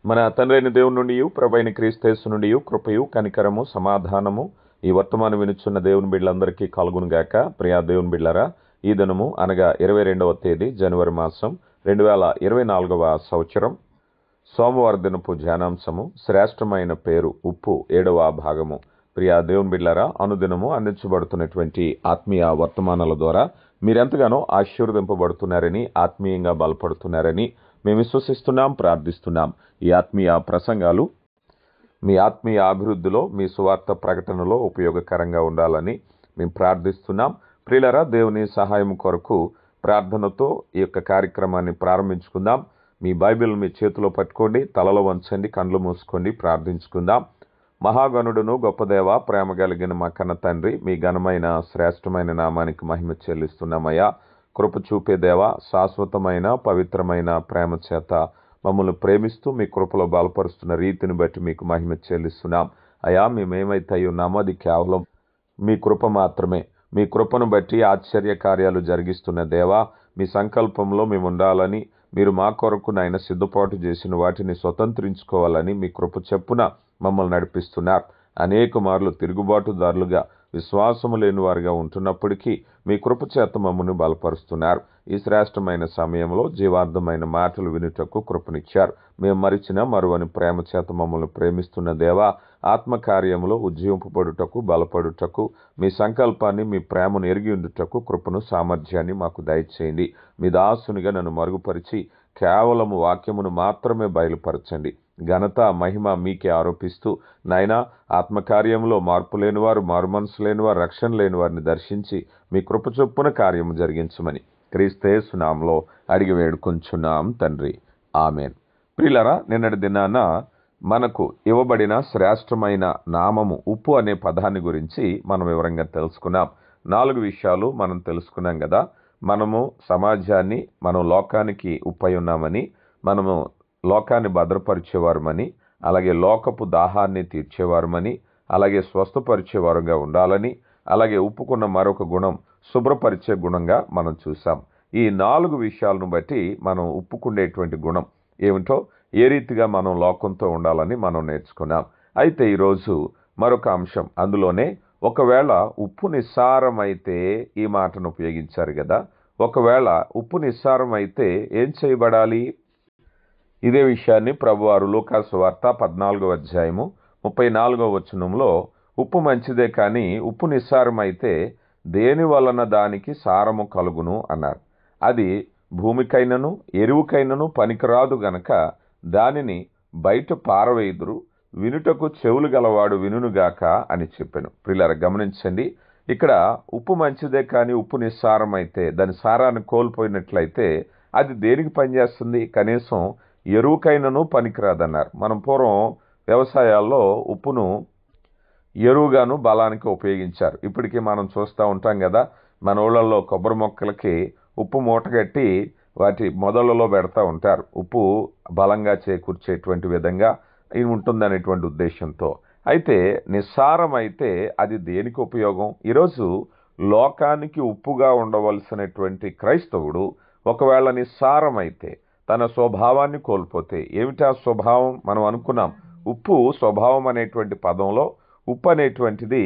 మన తండ్రైన దేవుని నుండి ప్రభైన క్రీస్తేసు నుండి కృపయు కనికరము సమాధానము ఈ వర్తమానం వినుచున్న దేవుని బిడ్డలందరికీ కలుగునుగాక. ప్రియా దేవుని బిడ్డలారా, ఈ దినము అనగా 22వ తేదీ జనవరి మాసం 2024వ సంవత్సరం సోమవారం దినపు ధ్యానాంశము శ్రేష్టమైన పేరు ఉప్పు 7వ భాగము. ప్రియా దేవుని బిడ్డలారా, అనుదినము అందించబడుతున్నటువంటి ఆత్మీయ వర్తమానాల ద్వారా మీరెంతగానో ఆశీర్వదింపబడుతున్నారని, ఆత్మీయంగా బలపడుతున్నారని మేము విశ్వసిస్తున్నాం, ప్రార్థిస్తున్నాం. ఈ ఆత్మీయ ప్రసంగాలు మీ ఆత్మీయ అభివృద్ధిలో, మీ సువార్త ప్రకటనలో ఉపయోగకరంగా ఉండాలని మేము ప్రార్థిస్తున్నాం. ప్రియులారా, దేవుని సహాయం కొరకు ప్రార్థనతో ఈ యొక్క కార్యక్రమాన్ని ప్రారంభించుకుందాం. మీ బైబిల్ మీ చేతిలో పట్టుకోండి, తలలో వంచండి, కండ్లు మూసుకోండి, ప్రార్థించుకుందాం. మహాగణుడును గొప్ప దేవ, ప్రేమ కలిగిన మా కన్న తండ్రి, మీ ఘనమైన శ్రేష్టమైన నామానికి మహిమ చెల్లిస్తున్నామయ్యా. కృప చూపే దేవ, శాశ్వతమైన పవిత్రమైన ప్రేమ చేత మమ్మల్ని ప్రేమిస్తూ మీ కృపలో బలపరుస్తున్న రీతిని బట్టి మీకు మహిమ చెల్లిస్తున్నాం. అయ్యా, మేమేమైతే ఉన్నామో అది కేవలం మీ కృప మాత్రమే. మీ కృపను బట్టి ఆశ్చర్య కార్యాలు జరిగిస్తున్న దేవా, మీ సంకల్పంలో మేము ఉండాలని, మీరు మా కొరకు నాయన సిద్ధపాటు చేసిన వాటిని స్వతంత్రించుకోవాలని మీ కృప చెప్పున మమ్మల్ని నడిపిస్తున్నారు. అనేక మార్లు తిరుగుబాటుదారులుగా, విశ్వాసము లేని వారుగా ఉంటున్నప్పటికీ మీ కృప చేత మమ్మల్ని బలపరుస్తున్నారు. ఈ శ్రేష్టమైన సమయంలో జీవార్థమైన మాటలు వినుటకు కృపనిచ్చారు. మేము మరిచిన మరువని ప్రేమ చేత మమ్మల్ని ప్రేమిస్తున్న దేవా, ఆత్మకార్యంలో ఉజ్జీవింపబడుటకు, బలపడుటకు, మీ సంకల్పాన్ని, మీ ప్రేమను ఎరిగి ఉండుటకు కృపను, సామర్థ్యాన్ని మాకు దయచేయండి. మీ దాసునిగా నన్ను మరుగుపరిచి కేవలము వాక్యమును మాత్రమే బయలుపరచండి. ఘనత మహిమ మీకే ఆరోపిస్తూ నాయనా, ఆత్మకార్యంలో మార్పు లేనివారు, మారు మనసు లేనివారు, రక్షణ లేని వారిని దర్శించి మీ కృప చొప్పున కార్యము జరిగించమని క్రీస్తు నామములో అడిగి వేడుకొంచున్నాం తండ్రి, ఆమెన్. ప్రియులారా, నిన్నటి దినాన మనకు ఇవ్వబడిన శ్రేష్టమైన నామము ఉప్పు అనే పదాన్ని గురించి మనం వివరంగా తెలుసుకున్నాం. 4 విషయాలు మనం తెలుసుకున్నాం కదా. మనము సమాజాన్ని, మనం లోకానికి ఉప్పై ఉన్నామని, మనము లోకాన్ని భద్రపరిచేవారమని, అలాగే లోకపు దాహాన్ని తీర్చేవారమని, అలాగే స్వస్థపరిచేవారుగా ఉండాలని, అలాగే ఉప్పుకున్న మరొక గుణం శుభ్రపరిచే గుణంగా మనం చూసాం. ఈ 4 విషయాలను బట్టి మనం ఉప్పుకుండేటువంటి గుణం ఏమిటో, ఏ రీతిగా మనం లోకంతో ఉండాలని మనం నేర్చుకున్నాం. అయితే ఈరోజు మరొక అంశం, అందులోనే ఒకవేళ ఉప్పు నిస్సారమైతే, ఈ మాటను ఉపయోగించారు కదా. ఒకవేళ ఉప్పు నిస్సారమైతే ఏం చేయబడాలి? ఇదే విషయాన్ని ప్రభువారు లూకాసు వార్త 14వ అధ్యాయము 34వ వచనంలో, ఉప్పు మంచిదే కానీ ఉప్పు నిస్సారమైతే దేని వలన దానికి సారము కలుగును అన్నారు. అది భూమికైనను ఎరువుకైనను పనికిరాదు గనక దానిని బయట పారవేయుదురు, వినుటకు చెవులు గలవాడు వినుగాక అని చెప్పాను. ప్రియులారా, గమనించండి. ఇక్కడ ఉప్పు మంచిదే కానీ ఉప్పు నిస్సారమైతే, దాని సారాన్ని కోల్పోయినట్లయితే అది దేనికి పనిచేస్తుంది? కనీసం ఎరువుకైనను పనికిరాదన్నారు. మనం పూర్వం వ్యవసాయాల్లో ఉప్పును ఎరువుగాను బలానికి ఉపయోగించారు. ఇప్పటికీ మనం చూస్తూ ఉంటాం కదా. మన ఊళ్ళల్లో కొబ్బరి మొక్కలకి ఉప్పు మూటగట్టి వాటి మొదళ్ళలో పెడతా ఉంటారు. ఉప్పు బలంగా చేకూర్చేటువంటి విధంగా ఇది ఉంటుందనేటువంటి ఉద్దేశంతో. అయితే నిస్సారం అయితే అది దేనికి ఉపయోగం? ఈరోజు లోకానికి ఉప్పుగా ఉండవలసినటువంటి క్రైస్తవుడు ఒకవేళ నిస్సారం అయితే, తన స్వభావాన్ని కోల్పోతే, ఏమిటా స్వభావం? మనం అనుకున్నాం, ఉప్పు స్వభావం అనేటువంటి పదంలో ఉప్పు అనేటువంటిది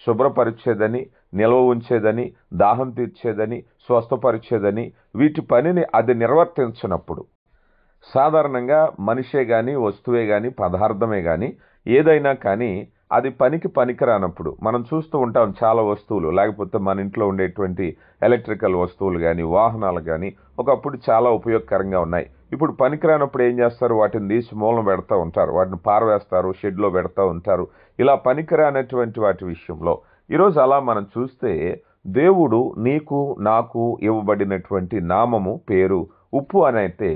శుభ్రపరిచేదని, నిల్వ ఉంచేదని, దాహం తీర్చేదని, స్వస్థపరిచేదని, వీటి పనిని అది నిర్వర్తించినప్పుడు, సాధారణంగా మనిషే కానీ, వస్తువే కానీ, పదార్థమే కానీ, ఏదైనా కానీ అది పనికిరానప్పుడు మనం చూస్తూ ఉంటాం. చాలా వస్తువులు, లేకపోతే మన ఇంట్లో ఉండేటువంటి ఎలక్ట్రికల్ వస్తువులు కానీ, వాహనాలు కానీ ఒకప్పుడు చాలా ఉపయోగకరంగా ఉన్నాయి. ఇప్పుడు పనికిరానప్పుడు ఏం చేస్తారు? వాటిని తీసి మూలం పెడతా ఉంటారు, వాటిని పారవేస్తారు, షెడ్లో పెడతా ఉంటారు. ఇలా పనికిరానటువంటి వాటి విషయంలో ఈరోజు అలా మనం చూస్తే, దేవుడు నీకు నాకు ఇవ్వబడినటువంటి నామము, పేరు ఉప్పు అని అయితే,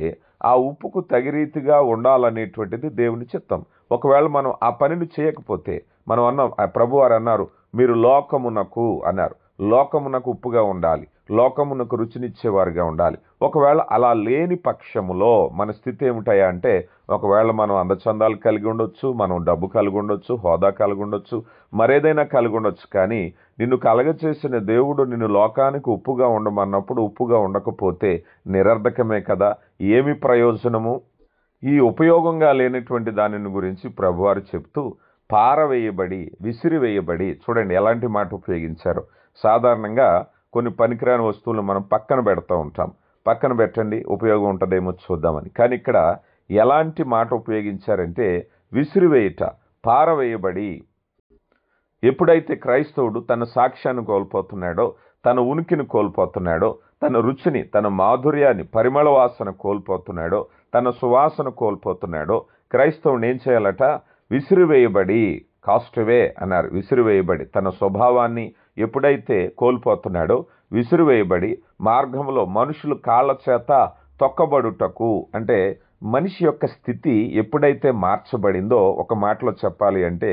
ఆ ఉప్పుకు తగిరీతిగా ఉండాలనేటువంటిది దేవుని చిత్తం. ఒకవేళ మనం ఆ పనిని చేయకపోతే, మనం అన్నాం, ప్రభువారు అన్నారు, మీరు లోకమునకు అన్నారు, లోకమునకు ఉప్పుగా ఉండాలి, లోకమునకు రుచినిచ్చేవారుగా ఉండాలి. ఒకవేళ అలా లేని పక్షములో మన స్థితి ఏమిటాయా అంటే, ఒకవేళ మనం అందచందాలు కలిగి ఉండొచ్చు, మనం డబ్బు కలిగి ఉండొచ్చు, హోదా కలిగి ఉండొచ్చు, మరేదైనా కలిగి ఉండొచ్చు, కానీ నిన్ను కలగచేసిన దేవుడు నిన్ను లోకానికి ఉప్పుగా ఉండమన్నప్పుడు ఉప్పుగా ఉండకపోతే నిరర్ధకమే కదా. ఏమి ప్రయోజనము? ఈ ఉపయోగంగా లేనటువంటి దానిని గురించి ప్రభువారు చెప్తూ పారవేయబడి, విసిరివేయబడి, చూడండి ఎలాంటి మాట ఉపయోగించారో. సాధారణంగా కొన్ని పనికిరాని వస్తువులను మనం పక్కన పెడతా ఉంటాం. పక్కన పెట్టండి, ఉపయోగం ఉంటుందేమో చూద్దామని. కానీ ఇక్కడ ఎలాంటి మాట ఉపయోగించారంటే విసిరివేయుట, పారవేయబడి. ఎప్పుడైతే క్రైస్తవుడు తన సాక్ష్యాన్ని కోల్పోతున్నాడో, తన ఉనికిని కోల్పోతున్నాడో, తన రుచిని, తన మాధుర్యాన్ని, పరిమళ వాసన కోల్పోతున్నాడో, తన సువాసన కోల్పోతున్నాడో, క్రైస్తవుని ఏం చేయాలట? విసిరివేయబడి, కాస్ట్వే అన్నారు. విసిరివేయబడి తన స్వభావాన్ని ఎప్పుడైతే కోల్పోతున్నాడో, విసిరివేయబడి మార్గంలో మనుషులు కాళ్ళ చేత తొక్కబడుటకు, అంటే మనిషి యొక్క స్థితి ఎప్పుడైతే మార్చబడిందో, ఒక మాటలో చెప్పాలి అంటే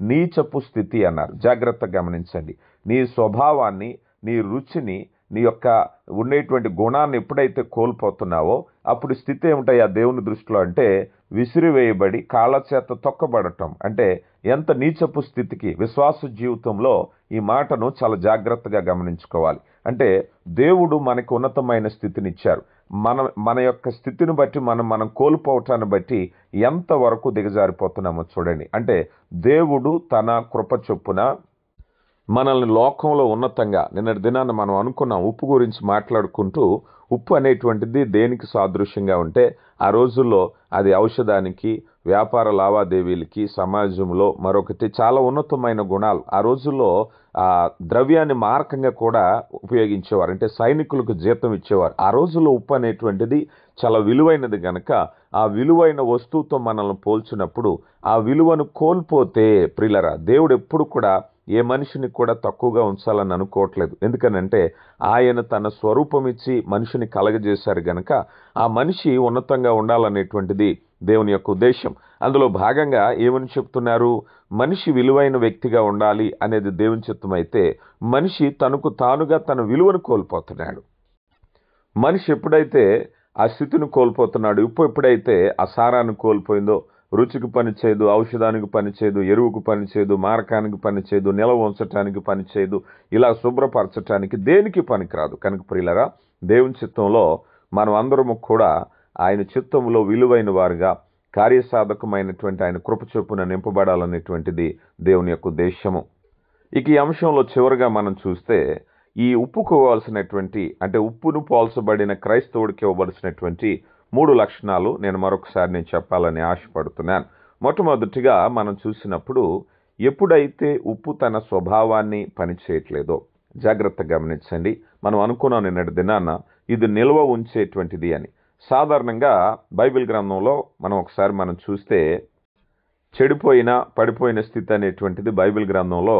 నీచపు స్థితి అన్నారు. జాగ్రత్తగా గమనించండి. నీ స్వభావాన్ని, నీ రుచిని, నీ యొక్క ఉండేటువంటి గుణాన్ని ఎప్పుడైతే కోల్పోతున్నావో అప్పుడు స్థితి ఏమిటయ్యా దేవుని దృష్టిలో అంటే విసిరివేయబడి కాళ్ళ చేత తొక్కబడటం. అంటే ఎంత నీచపు స్థితికి. విశ్వాస జీవితంలో ఈ మాటను చాలా జాగ్రత్తగా గమనించుకోవాలి. అంటే దేవుడు మనకు ఉన్నతమైన స్థితిని ఇచ్చారు. మన యొక్క స్థితిని బట్టి మనం కోల్పోవటాన్ని బట్టి ఎంతవరకు దిగజారిపోతున్నామో చూడండి. అంటే దేవుడు తన కృప చొప్పున మనల్ని లోకంలో ఉన్నతంగా, నిన్నటి దినాన్న మనం అనుకున్నాం ఉప్పు గురించి మాట్లాడుకుంటూ, ఉప్పు అనేటువంటిది దేనికి సాదృశ్యంగా ఉంటే ఆ రోజుల్లో అది ఔషధానికి, వ్యాపార లావాదేవీలకి, సమాజంలో మరొకటి చాలా ఉన్నతమైన గుణాలు. ఆ రోజుల్లో ద్రవ్యాన్ని మారకంగా కూడా ఉపయోగించేవారు. అంటే సైనికులకు జీతం ఇచ్చేవారు. ఆ రోజుల్లో ఉప్పు అనేటువంటిది చాలా విలువైనది గనక ఆ విలువైన వస్తువుతో మనల్ని పోల్చినప్పుడు ఆ విలువను కోల్పోతే, ప్రియులరా, దేవుడు ఎప్పుడు కూడా ఏ మనిషిని కూడా తక్కువగా ఉంచాలని అనుకోవట్లేదు. ఎందుకనంటే ఆయన తన స్వరూపం ఇచ్చి మనిషిని కలగజేశారు గనక ఆ మనిషి ఉన్నతంగా ఉండాలనేటువంటిది దేవుని యొక్క ఉద్దేశం. అందులో భాగంగా ఏమని చెప్తున్నారు? మనిషి విలువైన వ్యక్తిగా ఉండాలి అనేది దేవుని చిత్తమైతే మనిషి తనకు తానుగా తన విలువను కోల్పోతున్నాడు. మనిషి ఎప్పుడైతే ఆ స్థితిని కోల్పోతున్నాడు, ఉప్పు ఎప్పుడైతే ఆ సారాన్ని కోల్పోయిందో, రుచికి పనిచేయదు, ఔషధానికి పనిచేయదు, ఎరువుకు పనిచేయదు, మారకానికి పనిచేయదు, నిల్వ ఉంచటానికి పనిచేయదు, ఇలా శుభ్రపరచటానికి దేనికి పనికిరాదు. కనుక ప్రియులరా, దేవుని చిత్తంలో మనం అందరము కూడా ఆయన చిత్తంలో విలువైన వారుగా, కార్యసాధకమైనటువంటి ఆయన కృప చొప్పున నింపబడాలనేటువంటిది దేవుని యొక్క ఉద్దేశము. ఇక ఈ అంశంలో చివరిగా మనం చూస్తే ఈ ఉప్పుకు ఇవ్వాల్సినటువంటి, అంటే ఉప్పును పోల్చబడిన క్రైస్తవుడికి ఇవ్వవలసినటువంటి 3 లక్షణాలు నేను చెప్పాలని ఆశపడుతున్నాను. మొట్టమొదటిగా మనం చూసినప్పుడు ఎప్పుడైతే ఉప్పు తన స్వభావాన్ని పనిచేయట్లేదో, జాగ్రత్తగా గమనించండి. మనం అనుకున్నాం నిన్నటి దినాన్న ఇది నిల్వ ఉంచేటువంటిది అని. సాధారణంగా బైబిల్ గ్రంథంలో మనం చూస్తే చెడిపోయిన, పడిపోయిన స్థితి అనేటువంటిది బైబిల్ గ్రంథంలో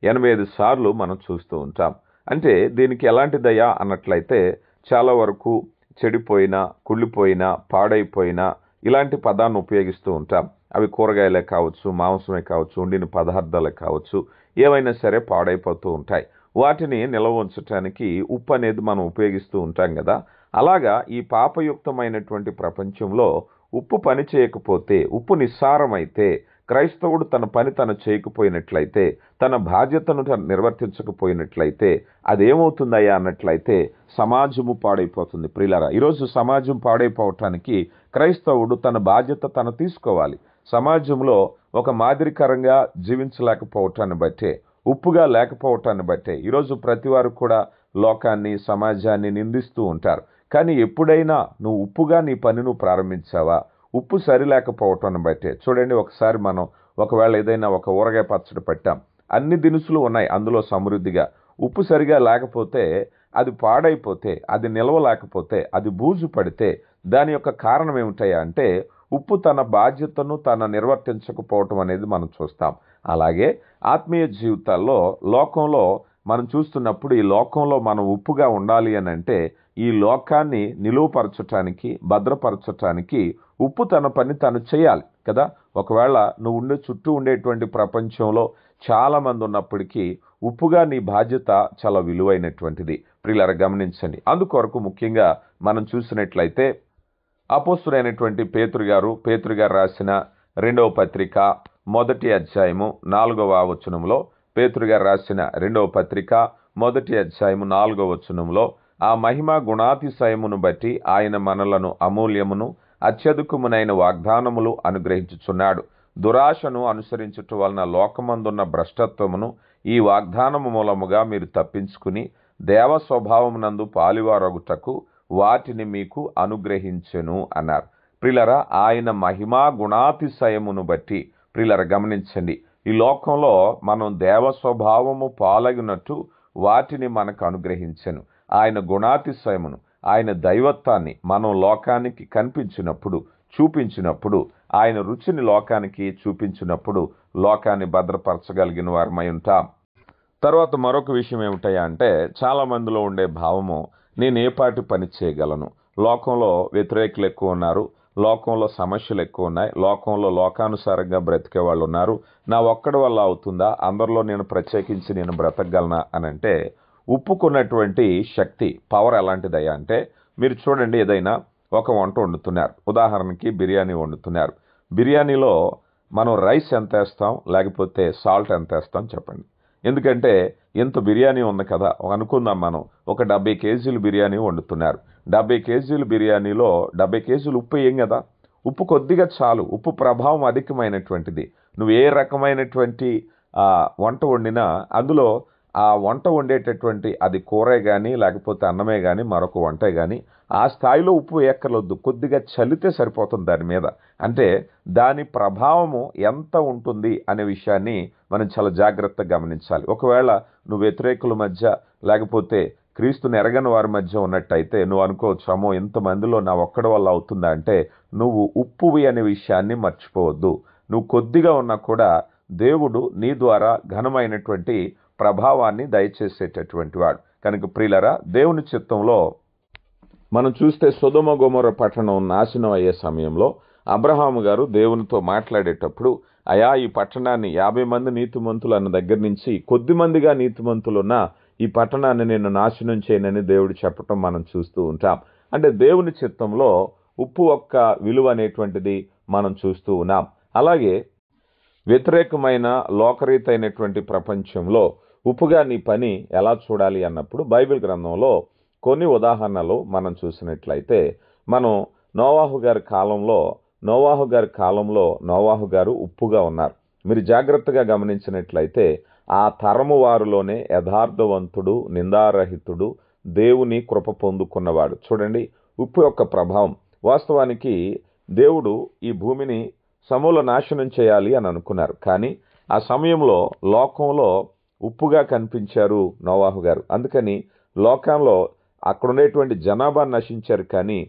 85 సార్లు మనం చూస్తూ ఉంటాం. అంటే దీనికి ఎలాంటిదయ్యా అన్నట్లయితే చాలా వరకు చెడిపోయిన, కుళ్ళిపోయిన, పాడైపోయిన ఇలాంటి పదాన్ని ఉపయోగిస్తూ ఉంటాం. అవి కూరగాయలే కావచ్చు, మాంసమే కావచ్చు, వండిన పదార్థాలే కావచ్చు, ఏవైనా సరే పాడైపోతూ ఉంటాయి. వాటిని నిల్వ ఉంచడానికి ఉప్పు అనేది మనం ఉపయోగిస్తూ ఉంటాం కదా. అలాగా ఈ పాపయుక్తమైనటువంటి ప్రపంచంలో ఉప్పు పని చేయకపోతే, ఉప్పు నిస్సారమైతే, క్రైస్తవుడు తన పని తను చేయకపోయినట్లయితే, తన బాధ్యతను తను నిర్వర్తించకపోయినట్లయితే అదేమవుతుందయ్యా అన్నట్లయితే సమాజము పాడైపోతుంది. ప్రియులారా, ఈరోజు సమాజం పాడైపోవటానికి క్రైస్తవుడు తన బాధ్యత తను తీసుకోవాలి. సమాజంలో ఒక మాదిరికరంగా జీవించలేకపోవటాన్ని బట్టే, ఉప్పుగా లేకపోవటాన్ని బట్టే ఈరోజు ప్రతివారు కూడా లోకాన్ని, సమాజాన్ని నిందిస్తూ ఉంటారు. కానీ ఎప్పుడైనా నువ్వు ఉప్పుగా నీ పని నువ్వు ప్రారంభించావా? ఉప్పు సరిలేకపోవటాన్ని బట్టే. చూడండి, ఒకసారి మనం ఒకవేళ ఏదైనా ఒక ఊరగాయ పచ్చడి పెట్టాం, అన్ని దినుసులు ఉన్నాయి అందులో సమృద్ధిగా, ఉప్పు సరిగా లేకపోతే, అది పాడైపోతే, అది నిల్వ లేకపోతే, అది బూజు పడితే దాని యొక్క కారణం ఏమిటయ్యా అంటే ఉప్పు తన బాధ్యతను తన నిర్వర్తించకపోవటం అనేది మనం చూస్తాం. అలాగే ఆత్మీయ జీవితాల్లో, లోకంలో మనం చూస్తున్నప్పుడు ఈ లోకంలో మనం ఉప్పుగా ఉండాలి అని అంటే ఈ లోకాన్ని నిలువపరచటానికి, భద్రపరచటానికి ఉప్పు తన పని తను చేయాలి కదా. ఒకవేళ నువ్వు చుట్టూ ఉండేటువంటి ప్రపంచంలో చాలా మంది ఉన్నప్పటికీ ఉప్పుగా నీ బాధ్యత చాలా విలువైనటువంటిది. ప్రియులారా, గమనించండి. అందుకొరకు ముఖ్యంగా మనం చూసినట్లయితే అపోస్తులైనటువంటి పేతురు గారు రాసిన 2వ పత్రిక 1వ అధ్యాయము 4వ వచనంలో, పేతురు గారు రాసిన 2వ పత్రిక 1వ అధ్యాయము 4వ వచనంలో, ఆ మహిమ గుణాతిశయమును బట్టి ఆయన మనలను అమూల్యమును అత్యధికమునైన వాగ్దానములు అనుగ్రహించుచున్నాడు. దురాశను అనుసరించుట వలన లోకమందున్న భ్రష్టత్వమును ఈ వాగ్దానము మూలముగా మీరు తప్పించుకుని దేవ స్వభావమునందు పాలివారగుటకు వాటిని మీకు అనుగ్రహించెను అన్నారు. ప్రియులరా, ఆయన మహిమా గుణాతిశయమును బట్టి ప్రియులరా గమనించండి, ఈ లోకంలో మనం దేవ స్వభావము పాలగినట్టు వాటిని మనకు అనుగ్రహించెను. ఆయన గుణాతిశయమును, ఆయన దైవత్వాన్ని మనం లోకానికి కనిపించినప్పుడు, చూపించినప్పుడు, ఆయన రుచిని లోకానికి చూపించినప్పుడు లోకాన్ని భద్రపరచగలిగిన వారమై ఉంటాం. తర్వాత మరొక విషయం ఏమిటయ్యా అంటే, చాలా మందిలో ఉండే భావము, నేను ఏ పాటి పని చేయగలను, లోకంలో వ్యతిరేకులు ఎక్కువ ఉన్నారు, లోకంలో సమస్యలు ఎక్కువ ఉన్నాయి, లోకంలో లోకానుసారంగా బ్రతికే వాళ్ళు ఉన్నారు, నా ఒక్కడి వల్ల అవుతుందా, అందరిలో నేను ప్రత్యేకించి నేను బ్రతకగలనా అని అంటే, ఉప్పుకున్నటువంటి శక్తి, పవర్ ఎలాంటిదయ్యా అంటే, మీరు చూడండి, ఏదైనా ఒక వంట వండుతున్నారు, ఉదాహరణకి బిర్యానీ వండుతున్నారు. బిర్యానీలో మనం రైస్ ఎంత వేస్తాం, లేకపోతే సాల్ట్ ఎంత వేస్తాం చెప్పండి. ఎందుకంటే ఇంత బిర్యానీ ఉంది కదా అనుకుందాం, మనం ఒక 70 కేజీలు బిర్యానీ వండుతున్నారు. 70 కేజీలు బిర్యానీలో 70 కేజీలు ఉప్పు వేయం కదా, ఉప్పు కొద్దిగా చాలు. ఉప్పు ప్రభావం అధికమైనటువంటిది. నువ్వు ఏ రకమైనటువంటి వంట వండినా అందులో ఆ వంట వండేటటువంటి, అది కూరే కానీ లేకపోతే అన్నమే కానీ మరొక వంటే కానీ, ఆ స్థాయిలో ఉప్పు ఎక్కర్లొద్దు, కొద్దిగా చల్లితే సరిపోతుంది దాని మీద. అంటే దాని ప్రభావము ఎంత ఉంటుంది అనే విషయాన్ని మనం చాలా జాగ్రత్తగా గమనించాలి. ఒకవేళ నువ్వు వ్యతిరేకుల మధ్య లేకపోతే క్రీస్తుని ఎరగని వారి మధ్య ఉన్నట్టయితే నువ్వు అనుకోవచ్చు, అమ్మో ఇంతమందిలో నా ఒక్కడి వల్ల అవుతుందా అంటే, నువ్వు ఉప్పువి అనే విషయాన్ని మర్చిపోవద్దు. నువ్వు కొద్దిగా ఉన్నా కూడా దేవుడు నీ ద్వారా ఘనమైనటువంటి ప్రభావాన్ని దయచేసేటటువంటి వాడు కనుక ప్రియులరా, దేవుని చిత్తంలో మనం చూస్తే సొదొమ గొమొర్రా పట్టణం నాశనం అయ్యే సమయంలో అబ్రహాము గారు దేవునితో మాట్లాడేటప్పుడు, అయా ఈ పట్టణాన్ని 50 మంది నీతిమంతులు అన్న దగ్గర నుంచి కొద్ది మందిగా నీతిమంతులున్న ఈ పట్టణాన్ని నేను నాశనం చేయనని దేవుడు చెప్పటం మనం చూస్తూ ఉంటాం. అంటే దేవుని చిత్తంలో ఉప్పు యొక్క విలువ అనేటువంటిది మనం చూస్తూ ఉన్నాం. అలాగే వ్యతిరేకమైన లోకరీతైనటువంటి ప్రపంచంలో ఉప్పుగా నీ పని ఎలా చూడాలి అన్నప్పుడు బైబిల్ గ్రంథంలో కొన్ని ఉదాహరణలు మనం చూసినట్లయితే, మనం నోవాహు గారి కాలంలో నోవాహు గారు ఉప్పుగా ఉన్నారు. మీరు జాగ్రత్తగా గమనించినట్లయితే ఆ తరము వారిలోనే యథార్థవంతుడు, నిందారహితుడు, దేవుని కృప పొందుకున్నవాడు. చూడండి, ఉప్పు యొక్క ప్రభావం. వాస్తవానికి దేవుడు ఈ భూమిని సమూల నాశనం చేయాలి అని అనుకున్నారు. కానీ ఆ సమయంలో లోకంలో ఉప్పుగా కనిపించారు నోవాహు గారు. అందుకని లోకంలో అక్కడుండేటువంటి జనాభా నశించారు, కానీ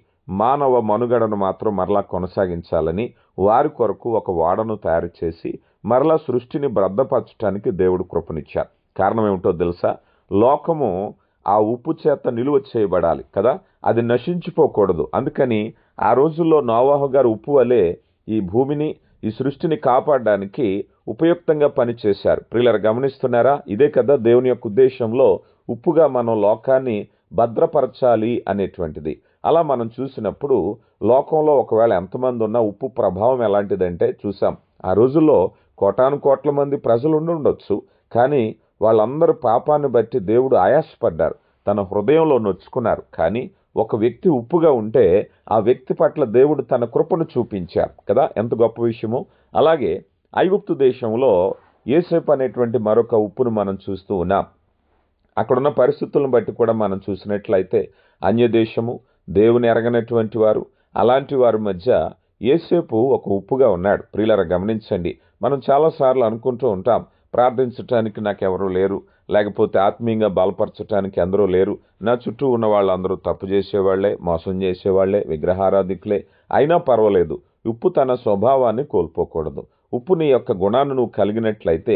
మానవ మనుగడను మాత్రం మరలా కొనసాగించాలని వారి కొరకు ఒక ఓడను తయారు చేసి మరలా సృష్టిని భద్రపరచడానికి దేవుడు కృపనిచ్చారు. కారణం ఏమిటో తెలుసా? లోకము ఆ ఉప్పు చేత నిలువ చేయబడాలి కదా, అది నశించిపోకూడదు. అందుకని ఆ రోజుల్లో నోవాహు గారు ఉప్పు వలె ఈ భూమిని, ఈ సృష్టిని కాపాడడానికి ఉపయుక్తంగా పనిచేశారు. ప్రియులారా గమనిస్తున్నారా? ఇదే కదా దేవుని యొక్క ఉద్దేశంలో ఉప్పుగా మనం లోకాన్ని భద్రపరచాలి అనేటువంటిది. అలా మనం చూసినప్పుడు లోకంలో ఒకవేళ ఎంతమంది ఉన్నా ఉప్పు ప్రభావం ఎలాంటిదంటే చూసాం. ఆ రోజుల్లో కోటాను కోట్ల మంది ప్రజలు ఉండొచ్చు, కానీ వాళ్ళందరూ పాపాన్ని బట్టి దేవుడు ఆయాసపడ్డారు, తన హృదయంలో నొచ్చుకున్నారు. కానీ ఒక వ్యక్తి ఉప్పుగా ఉంటే ఆ వ్యక్తి పట్ల దేవుడు తన కృపను చూపించారు కదా, ఎంత గొప్ప విషయమో. అలాగే ఐగుప్తు దేశంలో యోసేపు అనేటువంటి మరొక ఉప్పును మనం చూస్తూ ఉన్నాం. అక్కడున్న పరిస్థితులను బట్టి కూడా మనం చూసినట్లయితే అన్యదేశము, దేవుని ఎరగనటువంటి వారు, అలాంటి వారి మధ్య యోసేపు ఒక ఉప్పుగా ఉన్నాడు. ప్రియులారా గమనించండి, మనం చాలాసార్లు అనుకుంటూ ఉంటాం, ప్రార్థించటానికి నాకెవరూ లేరు, లేకపోతే ఆత్మీయంగా బలపరచటానికి అందరూ లేరు, నా చుట్టూ ఉన్న వాళ్ళందరూ తప్పు చేసేవాళ్లే, మోసం చేసేవాళ్లే, విగ్రహారాధికులే, అయినా పర్వాలేదు. ఉప్పు తన స్వభావాన్ని కోల్పోకూడదు. ఉప్పు నీ యొక్క గుణాన్ని నువ్వు కలిగినట్లయితే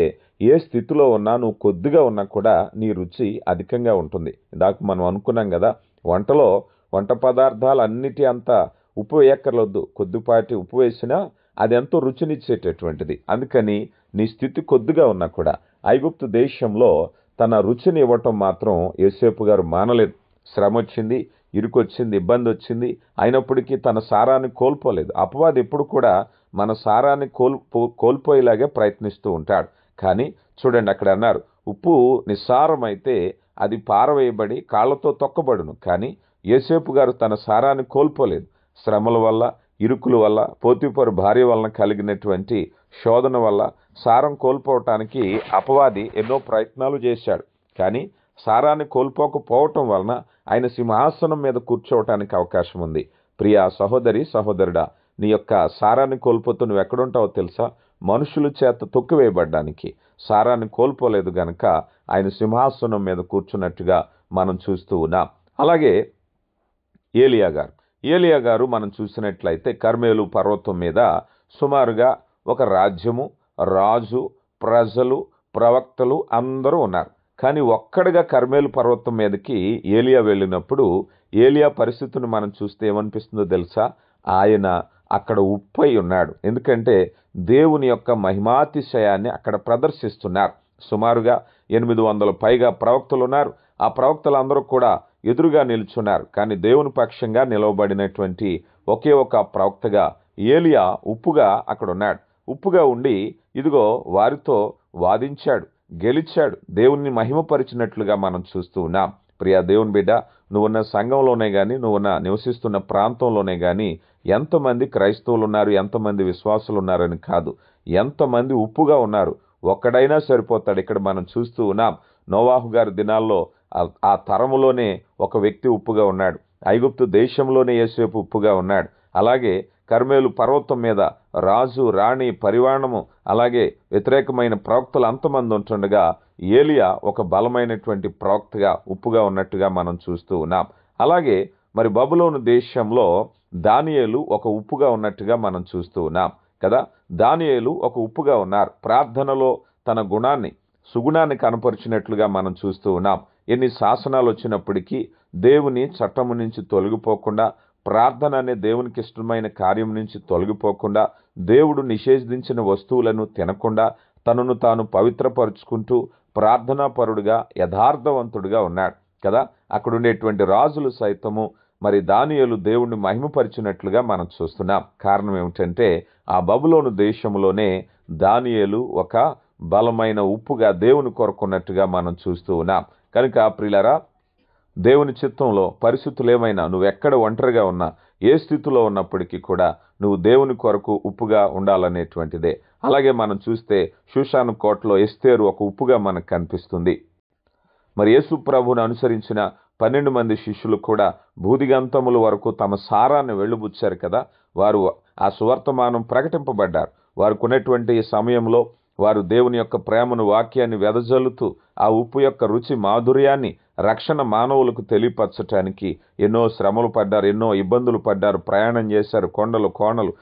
ఏ స్థితిలో ఉన్నా, నువ్వు కొద్దిగా ఉన్నా కూడా నీ రుచి అధికంగా ఉంటుంది. ఇందాక మనం అనుకున్నాం కదా, వంట పదార్థాలు అన్నిటి అంత ఉప్పు వేయక్కర్లొద్దు, కొద్దిపాటి ఉప్పు వేసినా అది ఎంతో రుచినిచ్చేటటువంటిది. అందుకని నీ స్థితి కొద్దిగా ఉన్నా కూడా ఐగుప్తు దేశంలో తన రుచిని ఇవ్వటం మాత్రం యోసేపు గారు మానలేదు. శ్రమ వచ్చింది, ఇరుకొచ్చింది, ఇబ్బంది వచ్చింది, అయినప్పటికీ తన సారాన్ని కోల్పోలేదు. అపవాది ఎప్పుడు కూడా మన సారాన్ని కోల్పోయేలాగే ప్రయత్నిస్తూ ఉంటాడు. కానీ చూడండి, అక్కడ అన్నారు, ఉప్పు నిస్సారమైతే అది పారవేయబడి కాళ్లతో తొక్కబడును. కానీ యోసేపు గారు తన సారాన్ని కోల్పోలేదు. శ్రమల వల్ల, ఇరుకుల వల్ల, పోతీఫరు భార్య వలన కలిగినటువంటి శోధన వల్ల సారం కోల్పోవటానికి అపవాది ఎన్నో ప్రయత్నాలు చేశాడు. కానీ సారాన్ని కోల్పోకపోవటం వలన ఆయన సింహాసనం మీద కూర్చోవటానికి అవకాశం ఉంది. ప్రియా సహోదరి, సహోదరుడా, నీ యొక్క సారాన్ని కోల్పోతూ నువ్వు ఎక్కడుంటావో తెలుసా? మనుషుల చేత తొక్కివేయబడ్డానికి. సారాన్ని కోల్పోలేదు గనక ఆయన సింహాసనం మీద కూర్చున్నట్టుగా మనం చూస్తూ ఉన్నాం. అలాగే ఏలియా గారు మనం చూసినట్లయితే కర్మేలు పర్వతం మీద సుమారుగా ఒక రాజ్యము, రాజు, ప్రజలు, ప్రవక్తలు అందరూ ఉన్నారు. కానీ ఒక్కడిగా కర్మేలు పర్వతం మీదకి ఏలియా వెళ్ళినప్పుడు ఏలియా పరిస్థితిని మనం చూస్తే ఏమనిపిస్తుందో తెలుసా? ఆయన అక్కడ ఉప్పై ఉన్నాడు. ఎందుకంటే దేవుని యొక్క మహిమాతిశయాన్ని అక్కడ ప్రదర్శిస్తున్నారు. సుమారుగా 800 పైగా ప్రవక్తలు ఉన్నారు. ఆ ప్రవక్తలందరూ కూడా ఎదురుగా నిల్చున్నారు. కానీ దేవుని పక్షంగా నిలవబడినటువంటి ఒకే ఒక ప్రవక్తగా ఏలియా ఉప్పుగా అక్కడ ఉన్నాడు. ఉప్పుగా ఉండి ఇదిగో వారితో వాదించాడు, గెలిచాడు, దేవుణ్ణి మహిమపరిచినట్లుగా మనం చూస్తూ ఉన్నాం. ప్రియా దేవుని బిడ్డ, నువ్వున్న సంఘంలోనే కానీ, నువ్వున్న నివసిస్తున్న ప్రాంతంలోనే కానీ ఎంతమంది క్రైస్తవులు ఉన్నారు, ఎంతమంది విశ్వాసులు ఉన్నారని కాదు, ఎంతమంది ఉప్పుగా ఉన్నారు. ఒక్కడైనా సరిపోతాడు. ఇక్కడ మనం చూస్తూ ఉన్నాం. నోవాహు గారి దినాల్లో ఆ తరములోనే ఒక వ్యక్తి ఉప్పుగా ఉన్నాడు. ఐగుప్తు దేశంలోనే యేసేపు ఉప్పుగా ఉన్నాడు. అలాగే కర్మేలు పర్వతం మీద రాజు, రాణి, పరివాణము, అలాగే వ్యతిరేకమైన ప్రవక్తలు అంతమంది ఉంటుండగా ఏలియా ఒక బలమైనటువంటి ప్రవక్తగా ఉప్పుగా ఉన్నట్టుగా మనం చూస్తూ ఉన్నాం. అలాగే మరి బబులోను దేశంలో దానియేలు ఒక ఉప్పుగా ఉన్నట్టుగా మనం చూస్తూ ఉన్నాం కదా. దానియేలు ఒక ఉప్పుగా ఉన్నారు. ప్రార్థనలో తన సుగుణాన్ని కనపరిచినట్లుగా మనం చూస్తూ ఉన్నాం. ఎన్ని శాసనాలు వచ్చినప్పటికీ దేవుని చట్టము నుంచి తొలగిపోకుండా, ప్రార్థన అనే దేవునికి ఇష్టమైన కార్యం నుంచి తొలగిపోకుండా, దేవుడు నిషేధించిన వస్తువులను తినకుండా తనను తాను పవిత్రపరుచుకుంటూ ప్రార్థనాపరుడుగా, యథార్థవంతుడుగా ఉన్నాడు కదా. అక్కడ ఉండేటువంటి రాజులు సైతము మరి దానియేలు దేవుణ్ణి మహిమపరిచినట్లుగా మనం చూస్తున్నాం. కారణం ఏమిటంటే ఆ బబులోను దేశంలోనే దానియేలు ఒక బలమైన ఉప్పుగా దేవుని కొరకున్నట్టుగా మనం చూస్తూ ఉన్నాం. కనుక ప్రియులారా, దేవుని చిత్తంలో పరిస్థితులు ఏమైనా, నువ్వెక్కడ ఒంటరిగా ఉన్నా, ఏ స్థితిలో ఉన్నప్పటికీ కూడా నువ్వు దేవుని కొరకు ఉప్పుగా ఉండాలనేటువంటిదే. అలాగే మనం చూస్తే షూషాను కోటలో ఎస్తేరు ఒక ఉప్పుగా మనకు కనిపిస్తుంది. మరి యేసు ప్రభువును అనుసరించిన 12 మంది శిష్యులు కూడా భూదిగంతముల వరకు తమ సారాన్ని వెళ్ళుబుచ్చారు కదా. వారు ఆ సువర్తమానం ప్రకటింపబడ్డారు. వారికి ఉన్నటువంటి సమయంలో వారు దేవుని యొక్క ప్రేమను, వాక్యాన్ని వెదజల్లుతూ ఆ ఉప్పు యొక్క రుచి మాధుర్యాన్ని, రక్షణ మానవులకు తెలియపరచటానికి ఎన్నో శ్రమలు పడ్డారు, ఎన్నో ఇబ్బందులు పడ్డారు, ప్రయాణం చేశారు, కొండలు కోణలు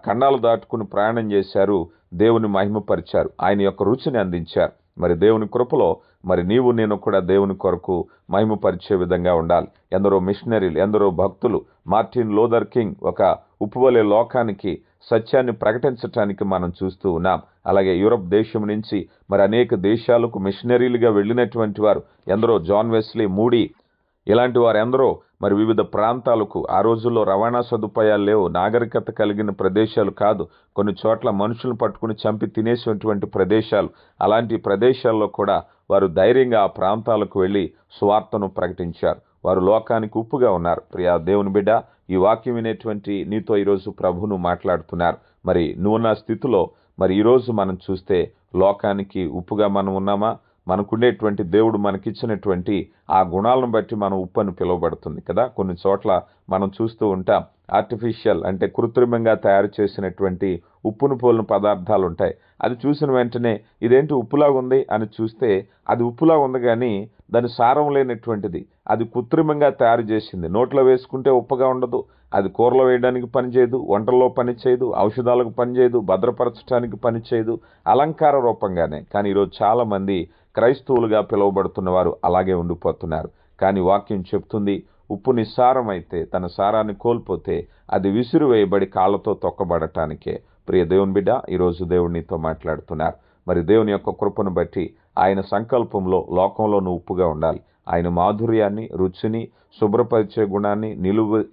ఖండాలు దాటుకుని ప్రయాణం చేశారు, దేవుని మహిమపరిచారు, ఆయన యొక్క రుచిని అందించారు. మరి దేవుని కృపలో మరి నీవు నేను కూడా దేవుని కొరకు మహిమపరిచే విధంగా ఉండాలి. ఎందరో మిషనరీలు, ఎందరో భక్తులు, మార్టిన్ లూథర్ కింగ్ ఒక ఉప్పువలే లోకానికి సత్యాన్ని ప్రకటించటానికి మనం చూస్తూ ఉన్నాం. అలాగే యూరప్ దేశం నుంచి మరి అనేక దేశాలకు మిషనరీలుగా వెళ్ళినటువంటి వారు ఎందరో, జాన్ వెస్లీ, మూడీ, ఇలాంటి వారు ఎందరో మరి వివిధ ప్రాంతాలకు. ఆ రోజుల్లో రవాణా సదుపాయాలు లేవు, నాగరికత కలిగిన ప్రదేశాలు కాదు, కొన్ని చోట్ల మనుషులను పట్టుకుని చంపి తినేసేటువంటి ప్రదేశాలు. అలాంటి ప్రదేశాల్లో కూడా వారు ధైర్యంగా ఆ ప్రాంతాలకు వెళ్ళి సువార్తను ప్రకటించారు. వారు లోకానికి ఉప్పుగా ఉన్నారు. ప్రియా దేవుని బిడ్డ, ఈ వాక్యం వినేటువంటి నీతో ఈరోజు ప్రభువును మాట్లాడుతున్నారు. మరి నువ్వు నా స్థితిలో మరి ఈరోజు మనం చూస్తే లోకానికి ఉప్పుగా మనం ఉన్నామా? మనకుండేటువంటి దేవుడు మనకిచ్చినటువంటి ఆ గుణాలను బట్టి మనం ఉప్పు అని పిలువబడుతుంది కదా. కొన్ని చోట్ల మనం చూస్తూ ఉంటాం, ఆర్టిఫిషియల్ అంటే కృత్రిమంగా తయారు చేసినటువంటి ఉప్పును పోలిన పదార్థాలు ఉంటాయి. అది చూసిన వెంటనే ఇదేంటి ఉప్పులాగా ఉంది అని చూస్తే అది ఉప్పులా ఉంది, కానీ దాని సారం లేనటువంటిది. అది కృత్రిమంగా తయారు చేసింది. నోట్లో వేసుకుంటే ఉప్పుగా ఉండదు, అది కూరలో వేయడానికి పనిచేయదు, వంటల్లో పనిచేయదు, ఔషధాలకు పనిచేయదు, భద్రపరచడానికి పనిచేయదు, అలంకార రూపంగానే. కానీ ఈరోజు చాలామంది క్రైస్తవులుగా పిలువబడుతున్న వారు అలాగే ఉండిపోతున్నారు. కానీ వాక్యం చెప్తుంది, ఉప్పు నిస్సారమైతే, తన సారాన్ని కోల్పోతే అది విసిరివేయబడి కాళ్ళతో తొక్కబడటానికే. ప్రియ దేవుని బిడ్డ, ఈరోజు దేవుడు నీతో మాట్లాడుతున్నారు. మరి దేవుని యొక్క కృపను బట్టి ఆయన సంకల్పంలో లోకంలో నువ్వు ఉప్పుగా ఉండాలి. ఆయన మాధుర్యాన్ని, రుచిని, శుభ్రపరిచే గుణాన్ని,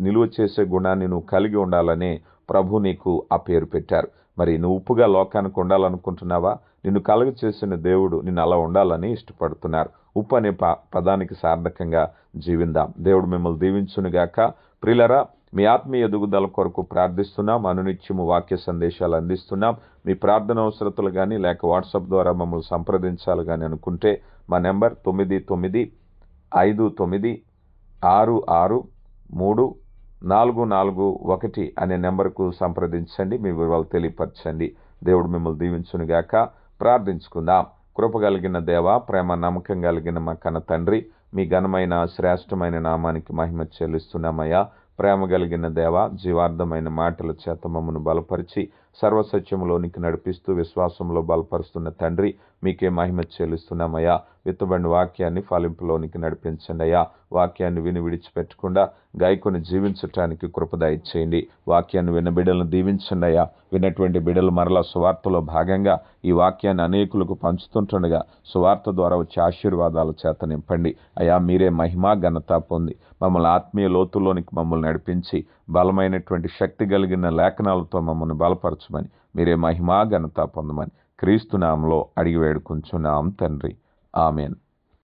నిలువ చేసే గుణాన్ని నువ్వు కలిగి ఉండాలనే ప్రభు నీకు ఆ పేరు పెట్టారు. మరి నువ్వు ఉప్పుగా లోకానికి ఉండాలనుకుంటున్నావా? నిన్ను కలుగ చేసిన దేవుడు నిన్ను అలా ఉండాలని ఇష్టపడుతున్నారు. ఉప్పు అనే పదానికి సార్థకంగా జీవిందాం. దేవుడు మిమ్మల్ని దీవించునుగాక. ప్రియులరా, మీ ఆత్మీయ ఎదుగుదల కొరకు ప్రార్థిస్తున్నాం. అనునిత్యము వాక్య సందేశాలు అందిస్తున్నాం. మీ ప్రార్థన అవసరతలు కానీ లేక వాట్సాప్ ద్వారా మమ్మల్ని సంప్రదించాలి కానీ అనుకుంటే మా నెంబర్ 9959663441 అనే నెంబర్కు సంప్రదించండి. మీ వివరాలు తెలియపరచండి. దేవుడు మిమ్మల్ని దీవించునుగాక. ప్రార్థించుకుందాం. కృప కలిగిన దేవ, ప్రేమ నమ్మకం కలిగిన మా కన్న తండ్రి, మీ ఘనమైన శ్రేష్టమైన నామానికి మహిమ చెల్లిస్తున్నామయ్యా. ప్రేమ కలిగిన దేవ, జీవార్థమైన మాటల చేత మమ్మను బలపరిచి సర్వసత్యములోనికి నడిపిస్తూ విశ్వాసంలో బలపరుస్తున్న తండ్రి, మీకే మహిమ చెల్లిస్తున్నామయ్యా. విత్తబడిన వాక్యాన్ని ఫలింపులోనికి నడిపించండి అయ్యా. వాక్యాన్ని విని విడిచిపెట్టకుండా గాయకుని జీవించటానికి కృపద ఇచ్చేయండి. వాక్యాన్ని విన్న బిడ్డలను దీవించండి అయ్యా. విన్నటువంటి బిడ్డలు మరలా సువార్తలో భాగంగా ఈ వాక్యాన్ని అనేకులకు పంచుతుంటుండగా సువార్త ద్వారా వచ్చే ఆశీర్వాదాల చేత నింపండి అయ్యా. మీరే మహిమా ఘనత పొంది మమ్మల్ని ఆత్మీయ లోతుల్లోనికి మమ్మల్ని నడిపించి బలమైనటువంటి శక్తి కలిగిన లేఖనాలతో మమ్మల్ని బలపరచమని, మీరే మహిమా ఘనత పొందమని క్రీస్తు నామములో అడిగి వేడుకుంటున్నాం తండ్రి. ఆమెన్.